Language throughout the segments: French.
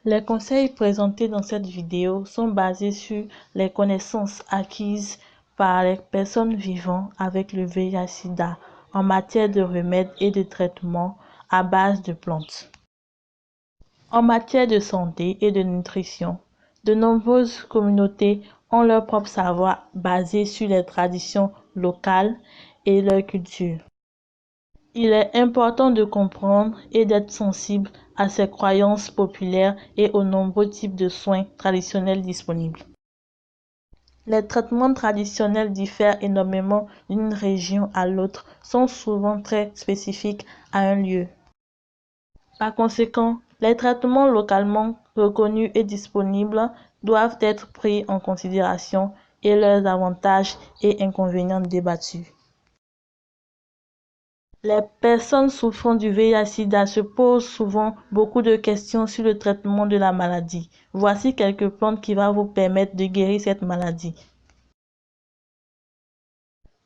Les conseils présentés dans cette vidéo sont basés sur les connaissances acquises par les personnes vivant avec le VIH/SIDA en matière de remèdes et de traitements à base de plantes. En matière de santé et de nutrition, de nombreuses communautés ont leur propre savoir basé sur les traditions locales et leur culture. Il est important de comprendre et d'être sensible à ces croyances populaires et aux nombreux types de soins traditionnels disponibles. Les traitements traditionnels diffèrent énormément d'une région à l'autre, sont souvent très spécifiques à un lieu. Par conséquent, les traitements localement reconnus et disponibles doivent être pris en considération et leurs avantages et inconvénients débattus. Les personnes souffrant du VIH/SIDA se posent souvent beaucoup de questions sur le traitement de la maladie. Voici quelques plantes qui vont vous permettre de guérir cette maladie.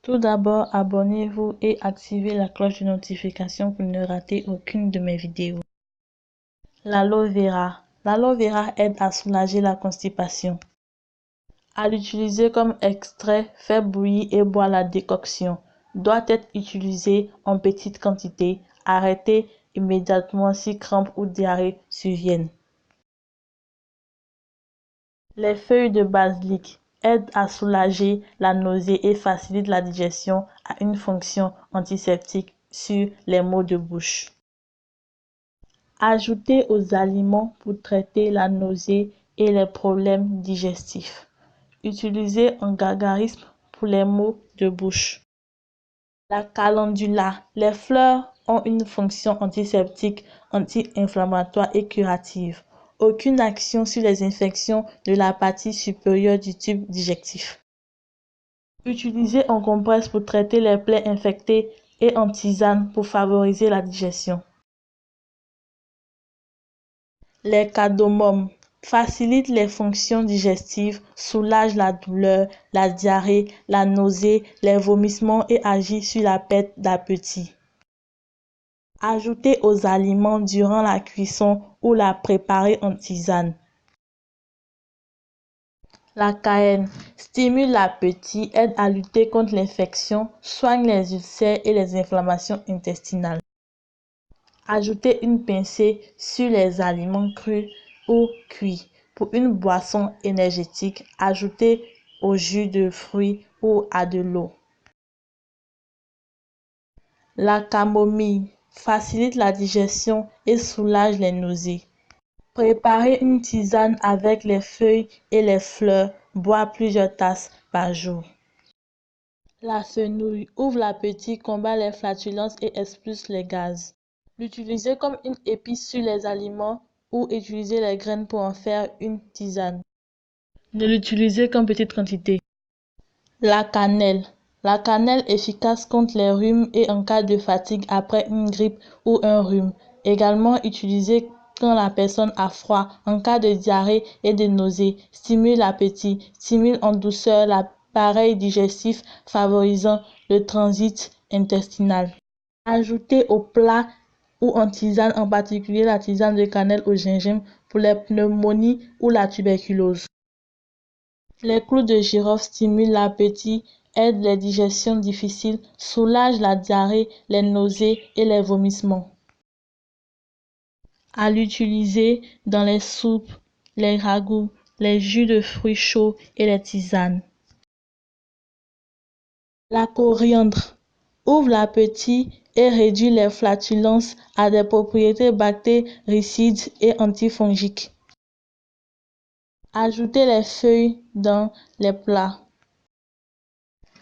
Tout d'abord, abonnez-vous et activez la cloche de notification pour ne rater aucune de mes vidéos. L'aloe vera. L'aloe vera aide à soulager la constipation. À l'utiliser comme extrait, faire bouillir et boire la décoction. Doit être utilisé en petite quantité. Arrêtez immédiatement si crampes ou diarrhée surviennent. Les feuilles de basilic aident à soulager la nausée et facilitent la digestion, à une fonction antiseptique sur les maux de bouche. Ajoutez aux aliments pour traiter la nausée et les problèmes digestifs. Utilisé en gargarisme pour les maux de bouche. La calendula. Les fleurs ont une fonction antiseptique, anti-inflammatoire et curative. Aucune action sur les infections de la partie supérieure du tube digestif. Utilisé en compresse pour traiter les plaies infectées et en tisane pour favoriser la digestion. Les cardamomes facilitent les fonctions digestives, soulagent la douleur, la diarrhée, la nausée, les vomissements et agissent sur la perte d'appétit. Ajoutez aux aliments durant la cuisson ou la préparer en tisane. La cayenne stimule l'appétit, aide à lutter contre l'infection, soigne les ulcères et les inflammations intestinales. Ajoutez une pincée sur les aliments crus ou cuits. Pour une boisson énergétique, ajoutez au jus de fruits ou à de l'eau. La camomille facilite la digestion et soulage les nausées. Préparez une tisane avec les feuilles et les fleurs. Boire plusieurs tasses par jour. La fenouil ouvre l'appétit, combat les flatulences et expulse les gaz. L'utiliser comme une épice sur les aliments ou utiliser les graines pour en faire une tisane. Ne l'utilisez qu'en petite quantité. La cannelle. La cannelle efficace contre les rhumes et en cas de fatigue après une grippe ou un rhume. Également utilisée quand la personne a froid, en cas de diarrhée et de nausées. Stimule l'appétit, stimule en douceur l'appareil digestif, favorisant le transit intestinal. Ajoutez au plat ou en tisane, en particulier la tisane de cannelle au gingembre pour les pneumonies ou la tuberculose. Les clous de girofle stimulent l'appétit, aident les digestions difficiles, soulagent la diarrhée, les nausées et les vomissements. À l'utiliser dans les soupes, les ragoûts, les jus de fruits chauds et les tisanes. La coriandre ouvre l'appétit et réduit les flatulences, a des propriétés bactéricides et antifongiques. Ajoutez les feuilles dans les plats.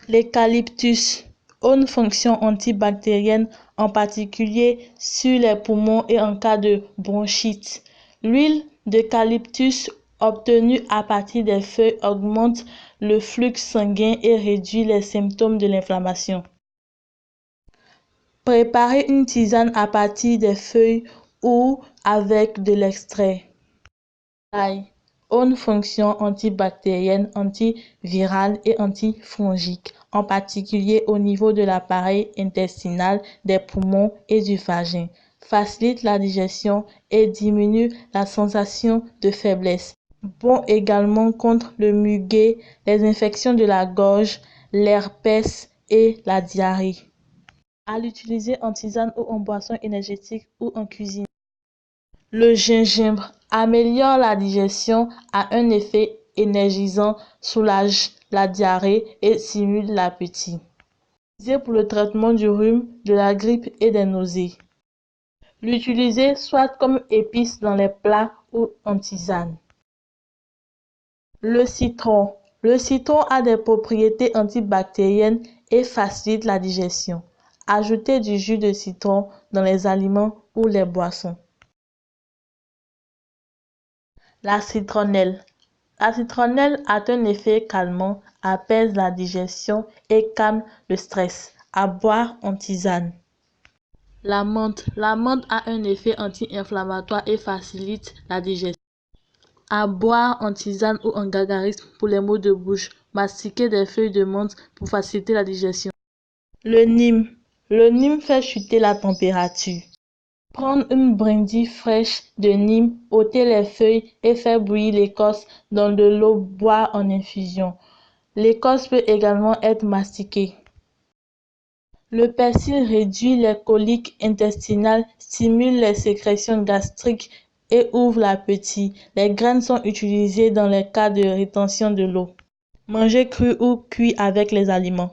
L'eucalyptus a une fonction antibactérienne, en particulier sur les poumons et en cas de bronchite. L'huile d'eucalyptus obtenue à partir des feuilles augmente le flux sanguin et réduit les symptômes de l'inflammation. Préparez une tisane à partir des feuilles ou avec de l'extrait. L'ail a une fonction antibactérienne, antivirale et antifongique, en particulier au niveau de l'appareil intestinal, des poumons et du vagin. facilite la digestion et diminue la sensation de faiblesse. Bon également contre le muguet, les infections de la gorge, l'herpès et la diarrhée. À l'utiliser en tisane ou en boisson énergétique ou en cuisine. Le gingembre améliore la digestion, a un effet énergisant, soulage la diarrhée et stimule l'appétit. Utilisé pour le traitement du rhume, de la grippe et des nausées. L'utiliser soit comme épice dans les plats ou en tisane. Le citron. Le citron a des propriétés antibactériennes et facilite la digestion. Ajoutez du jus de citron dans les aliments ou les boissons. La citronnelle. La citronnelle a un effet calmant, apaise la digestion et calme le stress. À boire en tisane. La menthe. La menthe a un effet anti-inflammatoire et facilite la digestion. À boire en tisane ou en gargarisme pour les maux de bouche. Mastiquer des feuilles de menthe pour faciliter la digestion. Le Nîmes. Le Nîmes fait chuter la température. Prendre une brindille fraîche de Nîmes, ôter les feuilles et faire bouillir l'écorce dans de l'eau, boire en infusion. L'écorce peut également être mastiquée. Le persil réduit les coliques intestinales, stimule les sécrétions gastriques et ouvre l'appétit. Les graines sont utilisées dans les cas de rétention de l'eau. Manger cru ou cuit avec les aliments.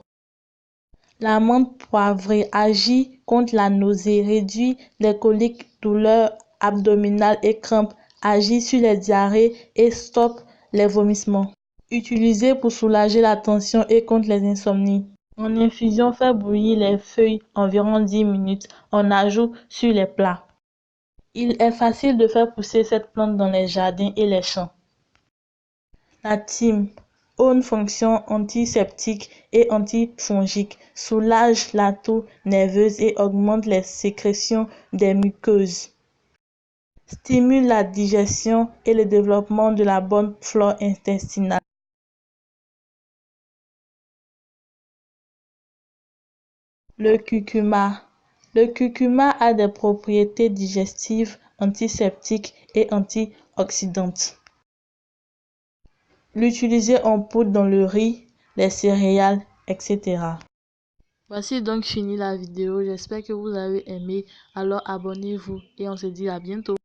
La menthe poivrée agit contre la nausée, réduit les coliques, douleurs abdominales et crampes, agit sur les diarrhées et stoppe les vomissements. Utilisé pour soulager la tension et contre les insomnies. En infusion, faire bouillir les feuilles environ 10 minutes. On ajoute sur les plats. Il est facile de faire pousser cette plante dans les jardins et les champs. La thym a une fonction antiseptique et antifongique, soulage la toux nerveuse et augmente les sécrétions des muqueuses. Stimule la digestion et le développement de la bonne flore intestinale. Le curcuma. Le curcuma a des propriétés digestives, antiseptiques et antioxydantes. L'utiliser en poudre dans le riz, les céréales, etc. Voici donc fini la vidéo. J'espère que vous avez aimé. Alors abonnez-vous et on se dit à bientôt.